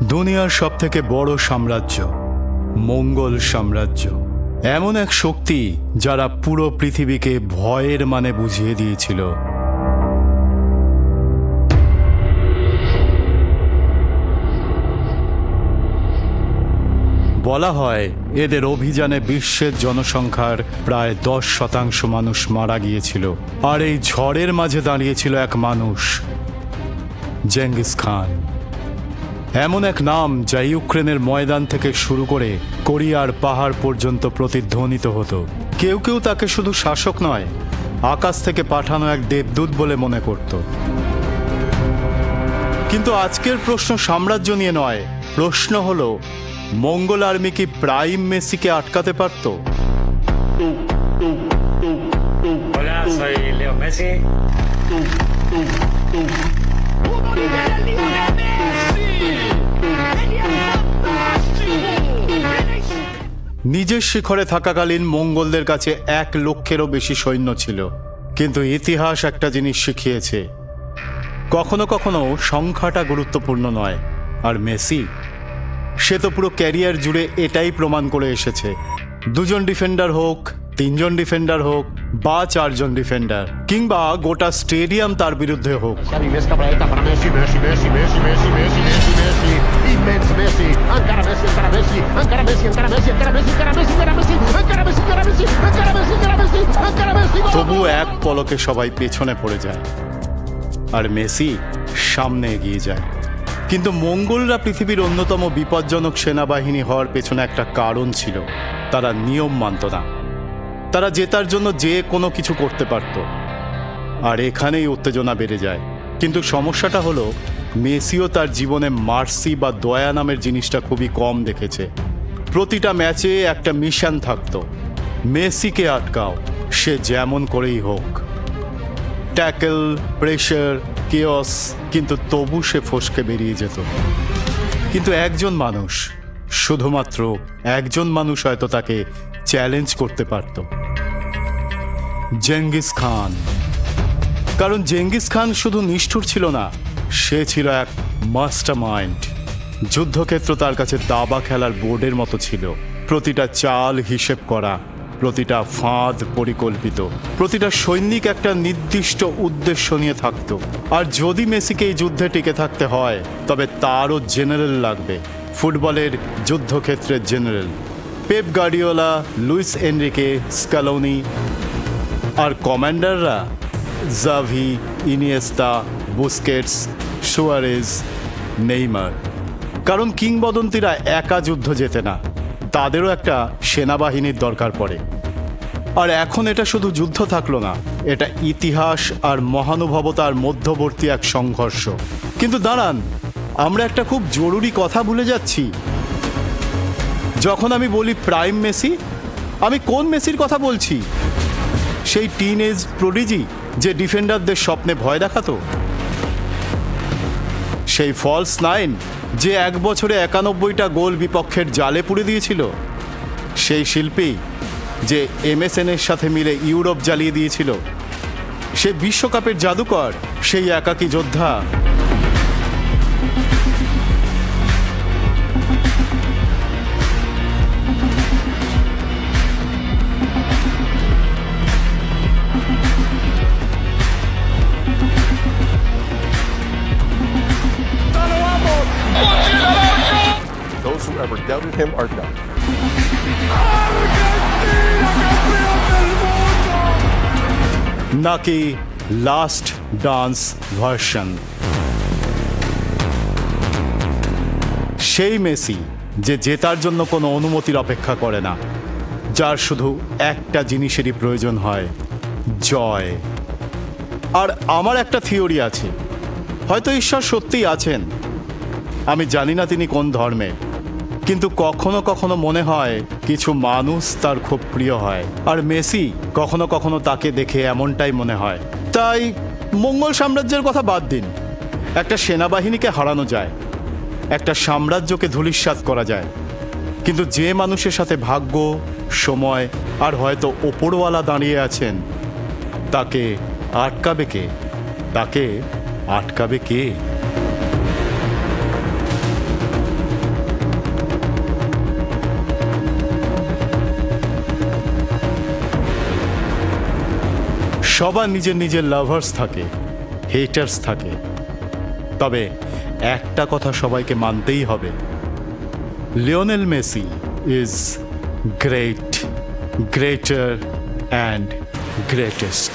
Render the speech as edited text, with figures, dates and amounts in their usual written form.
দুনিয়ার সবথেকে বড় সাম্রাজ্য মঙ্গল সাম্রাজ্য, এমন এক শক্তি যারা পুরো পৃথিবীকে ভয়ের মানে বুঝিয়ে দিয়েছিল। বলা হয় এদের অভিযানে বিশ্বের জনসংখ্যার প্রায় 10% মানুষ মারা গিয়েছিল। আর এই ঝড়ের মাঝে দাঁড়িয়েছিল এক মানুষ, জেঙ্গিস খান। এমন এক নাম যা ইউক্রেনের ময়দান থেকে শুরু করে কোরিয়ার পাহাড় পর্যন্ত প্রতিধ্বনিত হতো। কেউ কেউ তাকে শুধু শাসক নয়, আকাশ থেকে পাঠানো এক দেবদূত বলে মনে করত। কিন্তু আজকের প্রশ্ন সাম্রাজ্য নিয়ে নয়, প্রশ্ন হলো মঙ্গল আর্মি কি প্রাইম মেসিকে আটকাতে পারত? Hola, soy Leo Messi. নিজের শিখরে থাকাকালীন মঙ্গলদের কাছে 1 লক্ষেরও বেশি সৈন্য ছিল। কিন্তু ইতিহাস একটা জিনিস শিখিয়েছে, কখনো কখনো সংখ্যাটা গুরুত্বপূর্ণ নয়। আর মেসি, সে তো পুরো ক্যারিয়ার জুড়ে এটাই প্রমাণ করে এসেছে। 2 জন ডিফেন্ডার হোক, 3 জন ডিফেন্ডার হোক, বা 4 জন ডিফেন্ডার, কিংবা গোটা স্টেডিয়াম তার বিরুদ্ধে হোক, Mesca para ele, para Messi, Messi, Messi, Messi, Messi, Messi, Messi, Messi, immens Messi, encara Messi, encara Messi, encara Messi, encara Messi, encara Messi, encara Messi, encara Messi, encara Messi, encara Messi, encara Messi, encara Messi, encara Messi. তবু এক পলকে সবাই পেছনে পড়ে যায় আর Messi সামনে এগিয়ে যায়। কিন্তু মঙ্গলরা পৃথিবীর অন্যতম বিপজ্জনক সেনাবাহিনী হওয়ার পেছনে একটা কারণ ছিল, তারা নিয়ম মানত না। তারা জেতার জন্য যে কোনো কিছু করতে পারত। আর এখানেই উত্তেজনা বেড়ে যায়। কিন্তু সমস্যাটা হলো মেসিও তার জীবনে মার্সি বা দয়া নামের জিনিসটা খুবই কম দেখেছে। প্রতিটা ম্যাচে একটা মিশন থাকতো, মেসিকে আটকাও, সে যেমন করেই হোক। ট্যাকল, প্রেশার, কেওস, কিন্তু তবু সে ফসকে বেরিয়ে যেত। কিন্তু একজন মানুষ, শুধুমাত্র একজন মানুষ হয়তো তাকে চ্যালেঞ্জ করতে পারত, জেঙ্গিস খান। কারণ জেঙ্গিস খান শুধু নিষ্ঠুর ছিল না, সে ছিল এক মাস্টারমাইন্ড। যুদ্ধক্ষেত্র তার কাছে দাবা খেলার বোর্ডের মতো ছিল। প্রতিটা চাল হিসেব করা, প্রতিটা ফাঁদ পরিকল্পিত, প্রতিটা সৈনিক একটা নির্দিষ্ট উদ্দেশ্য নিয়ে থাকতো। আর যদি মেসিকে এই যুদ্ধে টিকে থাকতে হয়, তবে তারও জেনারেল লাগবে, ফুটবলের যুদ্ধক্ষেত্রের general. Pep Guardiola, Luis Enrique, Scaloni. আর কমান্ডাররা Xavi, Iniesta, Busquets, Suarez, Neymar. কারণ কিংবদন্তিরা একা যুদ্ধ জেতে না, তাদেরও একটা সেনাবাহিনীর দরকার পড়ে। আর এখন এটা শুধু যুদ্ধ থাকলো না, এটা ইতিহাস আর মহানুভবতার মধ্যবর্তী এক সংঘর্ষ। কিন্তু দাঁড়ান, আমরা একটা খুব জরুরি কথা ভুলে যাচ্ছি। যখন আমি বলি প্রাইম মেসি, আমি কোন মেসির কথা বলছি? সেই টিনএজ প্রডিজি যে ডিফেন্ডারদের স্বপ্নে ভয় দেখাতো, সেই ফলস 9 যে 1 বছরে 91টা গোল বিপক্ষের জালে পুড়ে দিয়েছিল, সেই শিল্পী যে MSN-এর সাথে মিলে ইউরোপ জ্বালিয়ে দিয়েছিল, সেই বিশ্বকাপের জাদুকর, সেই একাকী যোদ্ধা। Those who ever doubted him are done. নাকি লাস্ট ডান্স ভার্সন। সেই মেসি যে জেতার জন্য কোনো অনুমতির অপেক্ষা করে না, যার শুধু একটা জিনিসেরই প্রয়োজন হয়, জয়। আর আমার একটা থিওরি আছে, হয়তো ঈশ্বর সত্যিই আছেন, আমি জানি না তিনি কোন ধর্মের, কিন্তু কখনো কখনো মনে হয় কিছু মানুষ তার খুব প্রিয় হয়। আর মেসি কখনো কখনো তাকে দেখে এমনটাই মনে হয়। তাই মঙ্গল সাম্রাজ্যের কথা বাদ দিন, একটা সেনাবাহিনীকে হারানো যায়, একটা সাম্রাজ্যকে ধূলিসাৎ করা যায়, কিন্তু যে মানুষের সাথে ভাগ্য, সময় আর হয়তো ওপরওয়ালা দাঁড়িয়ে আছেন, তাকে আটকাবে কে? তাকে আটকাবে কে? সবার নিজের নিজের লাভার্স থাকে, হেটার্স থাকে, তবে একটা কথা সবাইকে মানতেই হবে, Lionel Messi is great, greater and greatest.